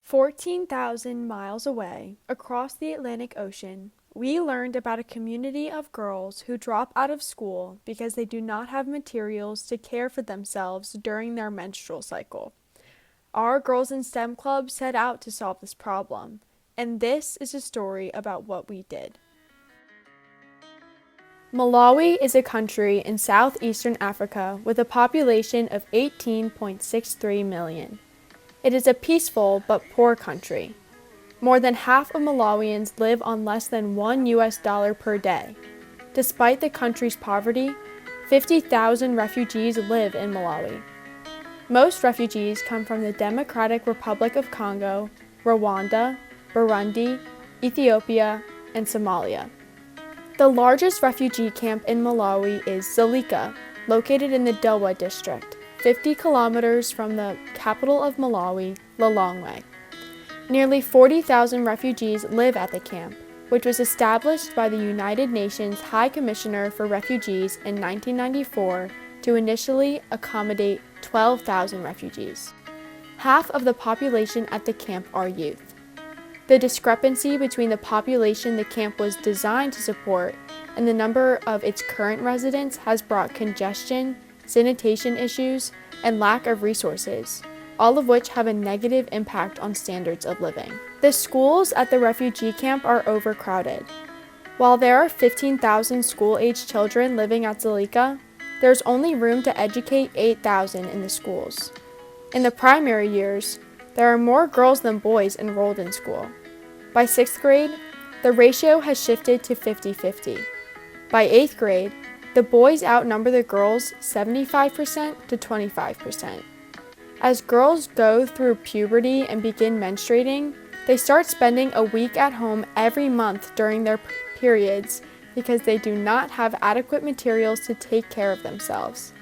14,000 miles away, across the Atlantic Ocean, we learned about a community of girls who drop out of school because they do not have materials to care for themselves during their menstrual cycle. Our Girls in STEM Club set out to solve this problem, and this is a story about what we did. Malawi is a country in southeastern Africa with a population of 18.63 million. It is a peaceful but poor country. More than half of Malawians live on less than $1 per day. Despite the country's poverty, 50,000 refugees live in Malawi. Most refugees come from the Democratic Republic of Congo, Rwanda, Burundi, Ethiopia, and Somalia. The largest refugee camp in Malawi is Dzaleka, located in the Dowa district, 50 kilometers from the capital of Malawi, Lilongwe. Nearly 40,000 refugees live at the camp, which was established by the United Nations High Commissioner for Refugees in 1994 to initially accommodate 12,000 refugees. Half of the population at the camp are youth. The discrepancy between the population the camp was designed to support and the number of its current residents has brought congestion, sanitation issues, and lack of resources, all of which have a negative impact on standards of living. The schools at the refugee camp are overcrowded. While there are 15,000 school-aged children living at Dzaleka, there's only room to educate 8,000 in the schools. In the primary years, there are more girls than boys enrolled in school. By 6th grade, the ratio has shifted to 50-50. By 8th grade, the boys outnumber the girls 75% to 25%. As girls go through puberty and begin menstruating, they start spending a week at home every month during their periods because they do not have adequate materials to take care of themselves.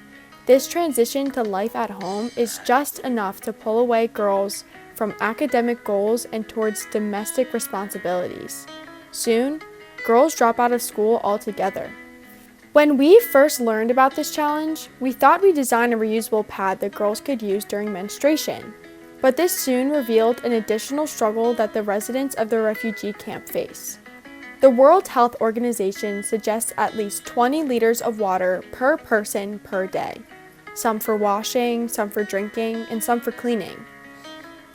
This transition to life at home is just enough to pull away girls from academic goals and towards domestic responsibilities. Soon, girls drop out of school altogether. When we first learned about this challenge, we thought we'd design a reusable pad that girls could use during menstruation. But this soon revealed an additional struggle that the residents of the refugee camp face. The World Health Organization suggests at least 20 liters of water per person per day, some for washing, some for drinking, and some for cleaning.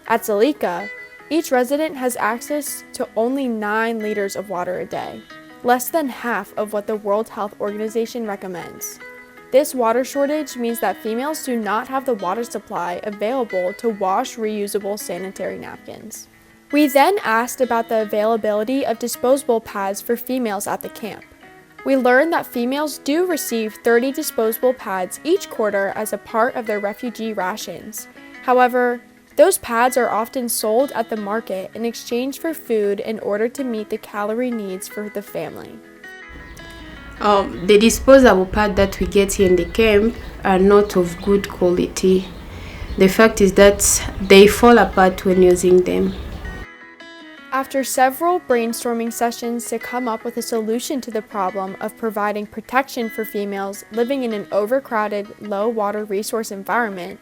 At Dzaleka, each resident has access to only 9 liters of water a day, less than half of what the World Health Organization recommends. This water shortage means that females do not have the water supply available to wash reusable sanitary napkins. We then asked about the availability of disposable pads for females at the camp. We learned that females do receive 30 disposable pads each quarter as a part of their refugee rations. However, those pads are often sold at the market in exchange for food in order to meet the calorie needs for the family. The disposable pads that we get here in the camp are not of good quality. The fact is that they fall apart when using them. After several brainstorming sessions to come up with a solution to the problem of providing protection for females living in an overcrowded, low-water resource environment,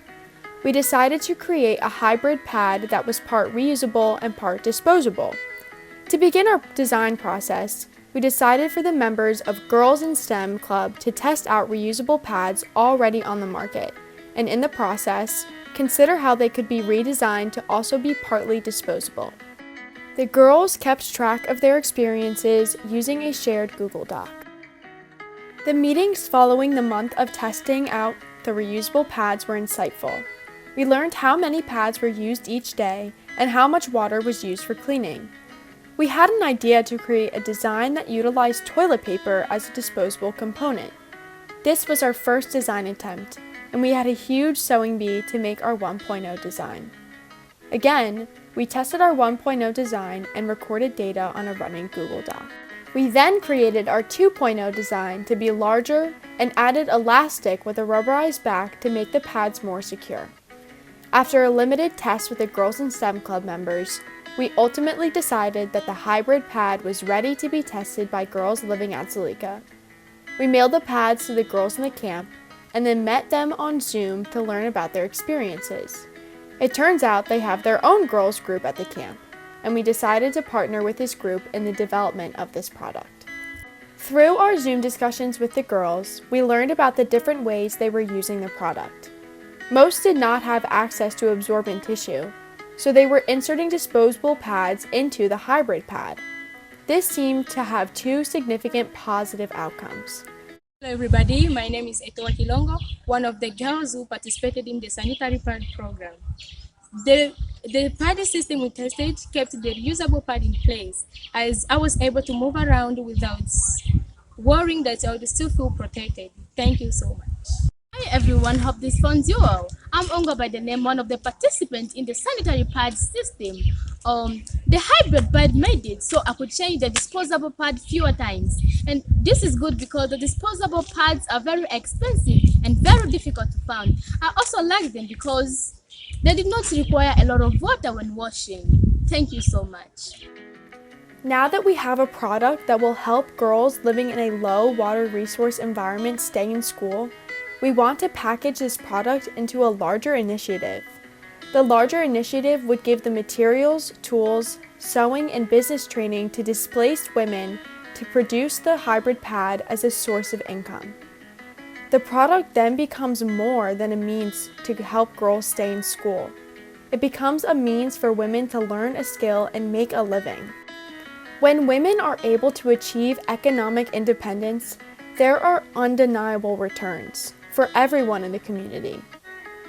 we decided to create a hybrid pad that was part reusable and part disposable. To begin our design process, we decided for the members of Girls in STEM Club to test out reusable pads already on the market, and in the process, consider how they could be redesigned to also be partly disposable. The girls kept track of their experiences using a shared Google Doc. The meetings following the month of testing out the reusable pads were insightful. We learned how many pads were used each day and how much water was used for cleaning. We had an idea to create a design that utilized toilet paper as a disposable component. This was our first design attempt, and we had a huge sewing bee to make our 1.0 design. Again, we tested our 1.0 design and recorded data on a running Google Doc. We then created our 2.0 design to be larger and added elastic with a rubberized back to make the pads more secure. After a limited test with the Girls in STEM Club members, we ultimately decided that the hybrid pad was ready to be tested by girls living at Dzaleka. We mailed the pads to the girls in the camp and then met them on Zoom to learn about their experiences. It turns out they have their own girls group at the camp, and we decided to partner with this group in the development of this product. Through our Zoom discussions with the girls, we learned about the different ways they were using the product. Most did not have access to absorbent tissue, so they were inserting disposable pads into the hybrid pad. This seemed to have two significant positive outcomes. Hello everybody, my name is Etoa Kilongo, one of the girls who participated in the sanitary pad program. The pad system we tested kept the reusable pad in place, as I was able to move around without worrying that I would still feel protected. Thank you so much. Hi everyone, hope this finds you all. I'm Ongo by the name, one of the participants in the sanitary pad system. The hybrid pad made it so I could change the disposable pad fewer times. And this is good because the disposable pads are very expensive and very difficult to find. I also like them because they did not require a lot of water when washing. Thank you so much. Now that we have a product that will help girls living in a low water resource environment stay in school, we want to package this product into a larger initiative. The larger initiative would give the materials, tools, sewing, and business training to displaced women to produce the hybrid pad as a source of income. The product then becomes more than a means to help girls stay in school. It becomes a means for women to learn a skill and make a living. When women are able to achieve economic independence, there are undeniable returns for everyone in the community.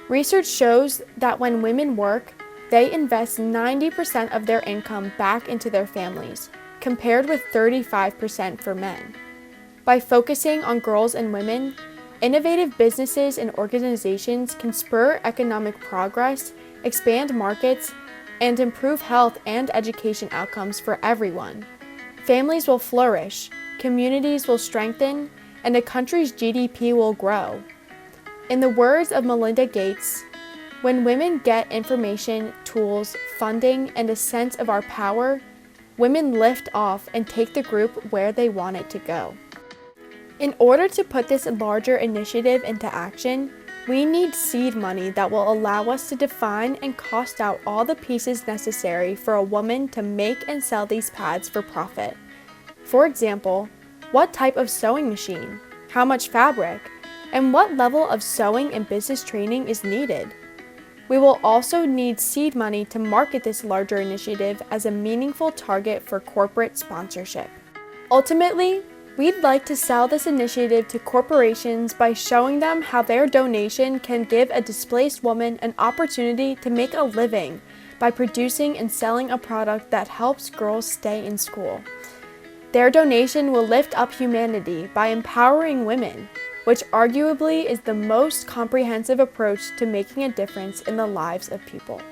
Research shows that when women work, they invest 90% of their income back into their families, compared with 35% for men. By focusing on girls and women, innovative businesses and organizations can spur economic progress, expand markets, and improve health and education outcomes for everyone. Families will flourish, communities will strengthen, and a country's GDP will grow. In the words of Melinda Gates, when women get information, tools, funding, and a sense of our power, women lift off and take the group where they want it to go. In order to put this larger initiative into action, we need seed money that will allow us to define and cost out all the pieces necessary for a woman to make and sell these pads for profit. For example, what type of sewing machine, how much fabric, and what level of sewing and business training is needed. We will also need seed money to market this larger initiative as a meaningful target for corporate sponsorship. Ultimately, we'd like to sell this initiative to corporations by showing them how their donation can give a displaced woman an opportunity to make a living by producing and selling a product that helps girls stay in school. Their donation will lift up humanity by empowering women, which arguably is the most comprehensive approach to making a difference in the lives of people.